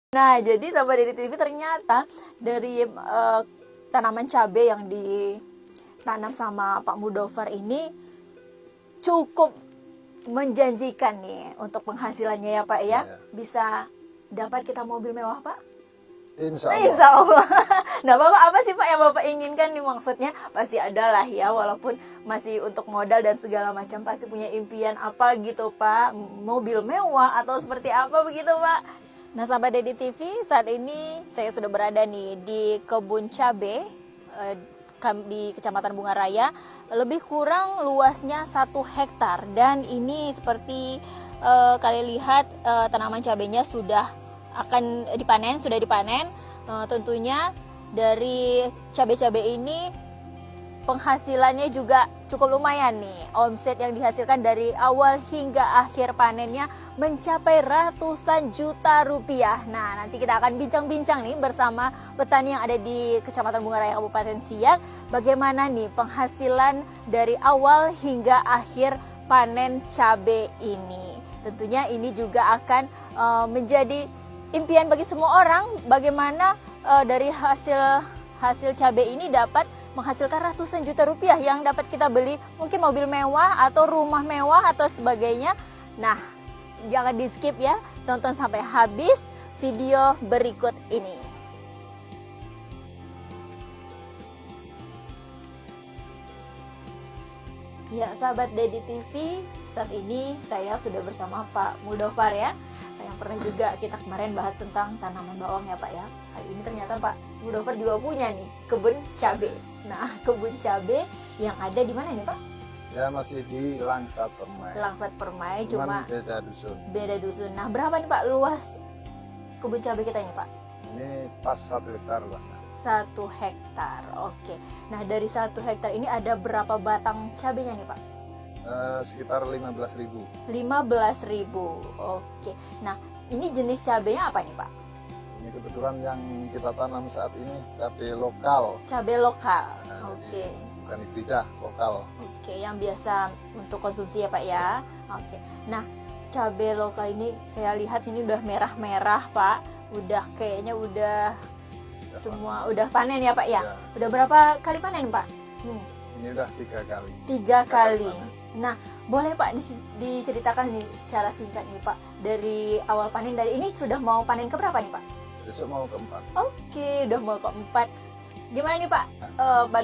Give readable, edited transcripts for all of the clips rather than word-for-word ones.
Nah, jadi Sahabat Dedi TV ternyata dari tanaman cabai yang ditanam sama Pak Mudofar ini cukup menjanjikan nih untuk penghasilannya ya Pak ya. Bisa dapat kita mobil mewah Pak? Insya Allah. Insya Allah. Nah Bapak, apa sih Pak yang Bapak inginkan nih? Maksudnya pasti ada lah ya, walaupun masih untuk modal dan segala macam, pasti punya impian apa gitu Pak, mobil mewah atau seperti apa begitu Pak? Nah Sahabat Dedi TV, saat ini saya sudah berada nih di kebun cabai di Kecamatan Bunga Raya. Lebih kurang luasnya 1 hektar, dan ini seperti kalian lihat tanaman cabainya sudah akan dipanen, sudah dipanen. Tentunya dari cabai-cabai ini penghasilannya juga cukup lumayan nih. Omset yang dihasilkan dari awal hingga akhir panennya mencapai ratusan juta rupiah. Nah, nanti kita akan bincang-bincang nih bersama petani yang ada di Kecamatan Bunga Raya Kabupaten Siak, bagaimana nih penghasilan dari awal hingga akhir panen cabai ini. Tentunya ini juga akan menjadi impian bagi semua orang, bagaimana dari hasil cabai ini dapat menghasilkan ratusan juta rupiah yang dapat kita beli mungkin mobil mewah atau rumah mewah atau sebagainya. Nah, jangan di skip ya, tonton sampai habis video berikut ini. Ya, Sahabat Dedi TV, saat ini saya sudah bersama Pak Mudofar ya, yang pernah juga kita kemarin bahas tentang tanaman bawang ya Pak ya. Kali ini ternyata Pak Mudofar juga punya nih kebun cabai. Nah, kebun cabai yang ada di mana nih Pak? Ya masih di Langsat Permai. Langsat Permai, cuma beda dusun. Beda dusun. Nah, berapa nih Pak luas kebun cabai kita ini Pak? Ini pas 1 hektar Pak. 1 hektar, oke. Nah, dari 1 hektar ini ada berapa batang cabainya nih Pak? Sekitar 15.000. 15.000, oke. Nah, ini jenis cabainya apa nih Pak? Ini kebetulan yang kita tanam saat ini cabai lokal. Cabai lokal, Nah, oke. jadi bukan hibridah, lokal. Oke, yang biasa untuk konsumsi ya Pak ya. Oke. Nah, cabai lokal ini saya lihat sini udah merah-merah Pak. Udah kayaknya udah semua udah panen ya Pak ya. Ya. Udah berapa kali panen Pak? Ini udah 3 kali. 3 kali. panen. Nah, boleh Pak diceritakan nih secara singkat nih Pak, dari awal panen, dari ini sudah mau panen ke berapa nih Pak? Besok mau keempat. Oke, udah mau keempat. Gimana nih Pak,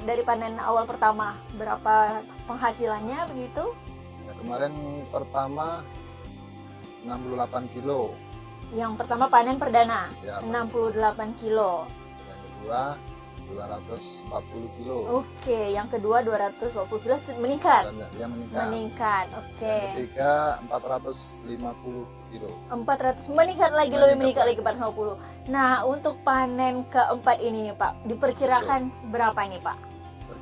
dari panen awal pertama, berapa penghasilannya begitu? Ya, kemarin pertama 68 kilo. Yang pertama panen perdana, Ya, 68 kilo. yang kedua 240 kilo. Oke, yang kedua 240 kilo meningkat. Dan yang meningkat. Meningkat, oke. Yang ketiga 450 kilo. 400 meningkat lagi, lebih meningkat lagi 450. Nah, untuk panen keempat ini nih Pak, diperkirakan berapa nih Pak?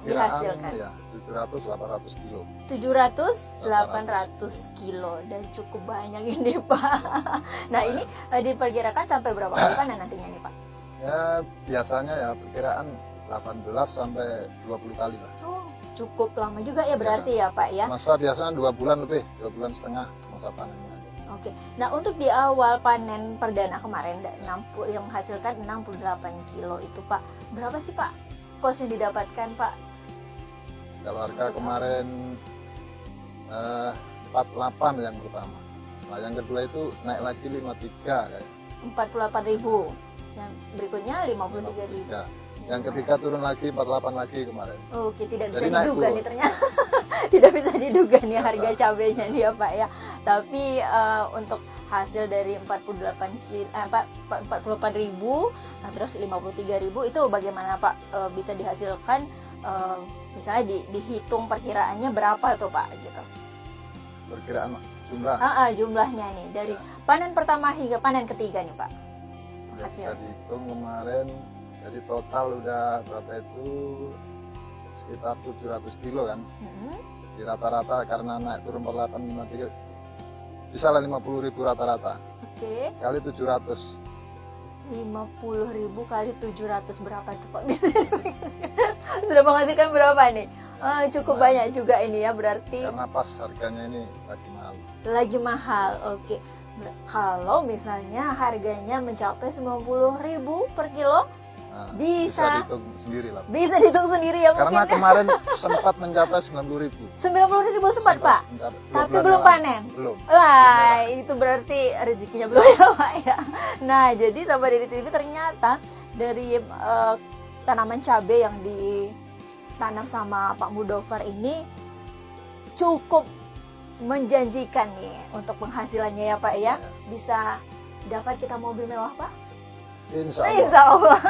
Dihasilkan. Ya 700-800 kilo. 700-800 kilo, dan cukup banyak ini Pak. Nah, ini diperkirakan sampai berapa kali panen nantinya nih Pak? Ya biasanya ya perkiraan 18 sampai 20 kali lah. Oh, cukup lama juga ya berarti ya Pak ya. Masa biasanya 2 bulan lebih, 2 bulan setengah masa panennya. Oke. Nah, untuk di awal panen perdana kemarin yang menghasilkan 68 kilo itu Pak, berapa sih Pak kos yang didapatkan Pak? Kalau harga kemarin 48 yang pertama. Nah, yang kedua itu naik lagi 53 kayak. 48.000. Yang berikutnya 53.000. 53. Yang ketiga turun lagi 48 lagi kemarin. Oke, tidak bisa Jadi naik diduga turun. nih ternyata. Tidak bisa diduga nih Biasa. harga cabenya nih ya Pak ya. Tapi untuk hasil dari 48.000, nah terus 53.000 itu bagaimana Pak, bisa dihasilkan, misalnya dihitung perkiraannya berapa tuh Pak gitu. Perkiraan jumlah. Jumlahnya nih dari panen pertama hingga panen ketiga nih Pak. Ya, bisa Hasil. dihitung kemarin jadi total udah berapa itu sekitar 700 kilo kan. Di rata-rata karena naik turun 48 bisa lah 50.000 rata-rata Oke. kali 700. 50.000 kali 700 berapa tuh Pak? Sudah menghasilkan berapa nih? Cukup banyak juga ini ya berarti. Karena pas harganya ini lagi mahal. Lagi mahal. Oke. Kalau misalnya harganya mencapai 90.000 per kilo, Nah, bisa dihitung sendiri lah. bisa dihitung sendiri ya Karena mungkin. kemarin sempat mencapai 90.000. 90.000 sempat Pak, mencapai. tapi bulan belum yang lalu. panen. Belum. Wah, itu berarti rezekinya belum ya Pak ya. Nah, jadi Sahabat Dedi TV ternyata dari tanaman cabai yang ditanam sama Pak Mudofar ini cukup menjanjikan nih untuk penghasilannya ya Pak ya. Bisa dapat kita mobil mewah Pak? Insya Allah. Insya Allah.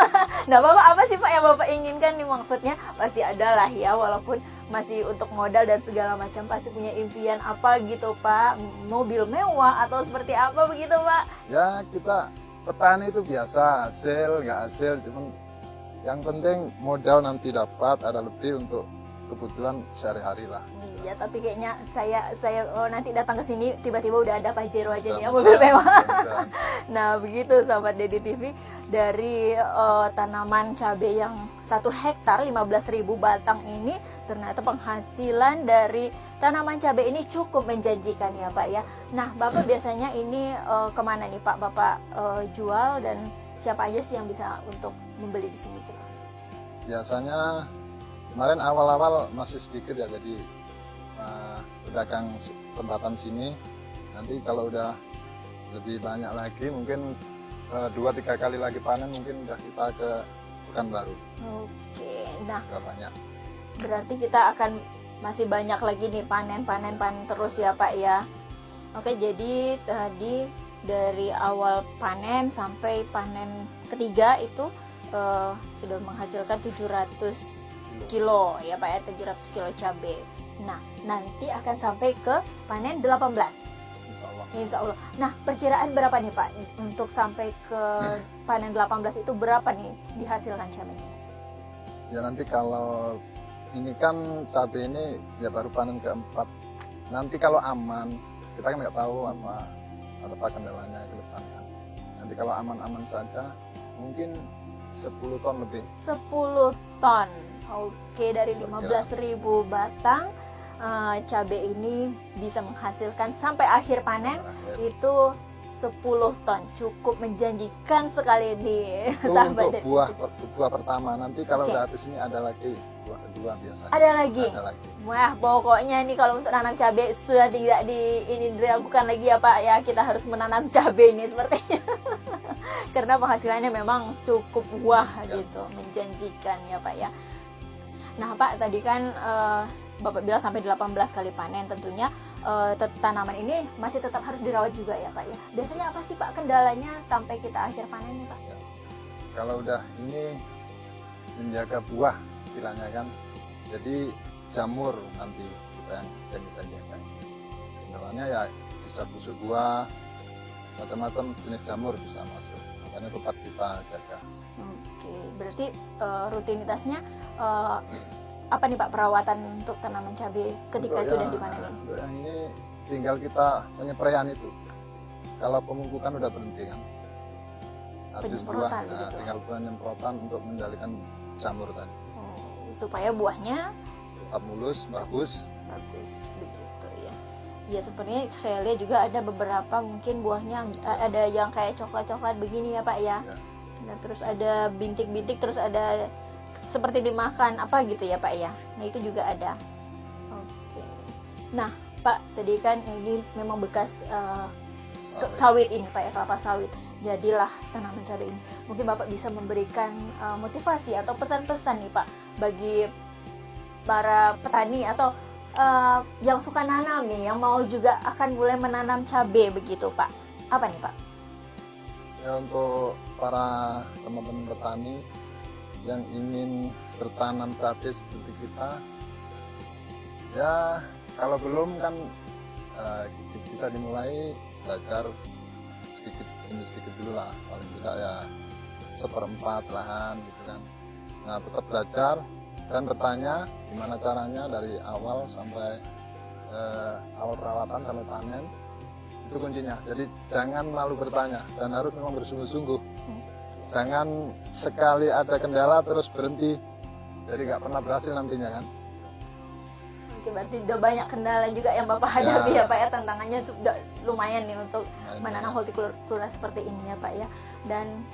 Nah Bapak, apa sih Pak yang Bapak inginkan nih? Maksudnya pasti ada lah ya, walaupun masih untuk modal dan segala macam, pasti punya impian apa gitu Pak, mobil mewah atau seperti apa begitu Pak? Ya kita petani itu biasa, hasil nggak hasil, cuman yang penting modal nanti dapat, ada lebih untuk kebutuhan sehari-hari lah. Iya, tapi kayaknya saya nanti datang ke sini tiba-tiba udah ada Pajero aja nih ya, Mudah-mudahan, mobil mewah. mudah-mudahan. Nah begitu Sahabat Dedi TV, dari tanaman cabai yang 1 hektar 15.000 batang ini, ternyata penghasilan dari tanaman cabai ini cukup menjanjikan ya Pak ya. Nah Bapak biasanya ini kemana nih Pak Bapak jual, dan siapa aja sih yang bisa untuk membeli di sini gitu? Biasanya kemarin awal-awal masih sedikit ya, jadi pedagang tempatan sini. Nanti kalau udah lebih banyak lagi, mungkin 2-3 kali lagi panen, mungkin udah kita ke Pekanbaru. Oke, nah Udah banyak. berarti kita akan masih banyak lagi nih panen terus ya Pak ya. Oke, jadi tadi dari awal panen sampai panen ketiga itu sudah menghasilkan 700 kilo ya Pak ya, 700 kilo cabai. Nah, nanti akan sampai ke panen 18. Insya Allah. Insya Allah. Nah, perkiraan berapa nih Pak untuk sampai ke panen 18 itu, berapa nih dihasilkan cabainya? Ya nanti kalau ini kan cabai ini ya baru panen keempat. Nanti kalau aman, kita kan nggak tahu apa kendalanya ke depan kan. Nanti kalau aman-aman saja, mungkin 10 ton lebih. 10 ton. Oke, dari 15.000 batang cabai ini bisa menghasilkan sampai akhir panen itu 10 ton. Cukup menjanjikan sekali nih Itu sahabat. untuk buah pertama. Nanti kalau Oke. udah habis ini ada lagi buah kedua biasanya. Ada lagi. Ada lagi. Wah, pokoknya nih kalau untuk nanam cabai sudah tidak diragukan lagi ya Pak ya, kita harus menanam cabai ini sepertinya. Karena penghasilannya memang cukup wah gitu, menjanjikan ya Pak ya. Nah Pak, tadi kan Bapak bilang sampai 18 kali panen, tentunya tanaman ini masih tetap harus dirawat juga ya Pak ya. Biasanya apa sih Pak kendalanya sampai kita akhir panen nih Pak? Ya. Kalau udah ini menjaga buah istilahnya kan, jadi jamur nanti yang kita jaga. Kendalanya ya bisa busuk buah, macam-macam jenis jamur bisa masuk, makanya tetap kita jaga. Oke, berarti rutinitasnya apa nih Pak perawatan untuk tanaman cabai ketika Untuk sudah yang- dipanen ini? Untuk yang ini tinggal kita penyepraian itu. Kalau pemupukan udah berhenti kan, habis buah, Penyemprotan nah, begitu. tinggal penyemprotan untuk mengendalikan jamur tadi. Supaya buahnya Tetap mulus, bagus. bagus begitu ya. Ya sepertinya saya lihat juga ada beberapa mungkin buahnya ada yang kayak coklat-coklat begini ya Pak ya. Ya. Nah, terus ada bintik-bintik, terus ada seperti dimakan apa gitu ya Pak ya. Nah itu juga ada. Oke. Nah Pak, tadi kan ini memang bekas sawit ini Pak ya, kelapa sawit. Jadilah tanaman cabai ini. Mungkin Bapak bisa memberikan motivasi atau pesan-pesan nih Pak bagi para petani atau yang suka nanam nih, yang mau juga akan mulai menanam cabai begitu Pak. Apa nih Pak? Ya, untuk para teman-teman petani yang ingin bertanam cabai seperti kita, ya kalau belum kan bisa dimulai belajar sedikit demi sedikit dulu lah, paling tidak ya 1/4 lahan gitu kan. Nah tetap belajar dan bertanya gimana caranya dari awal sampai awal perawatan sampai panen, itu kuncinya. Jadi jangan malu bertanya dan harus memang bersungguh-sungguh. Jangan sekali ada kendala terus berhenti, jadi nggak pernah berhasil nantinya kan. Oke, berarti udah banyak kendala juga yang Bapak hadapi ya Pak ya, tantangannya sudah lumayan nih untuk menanam hortikultura seperti ini ya Pak ya. Dan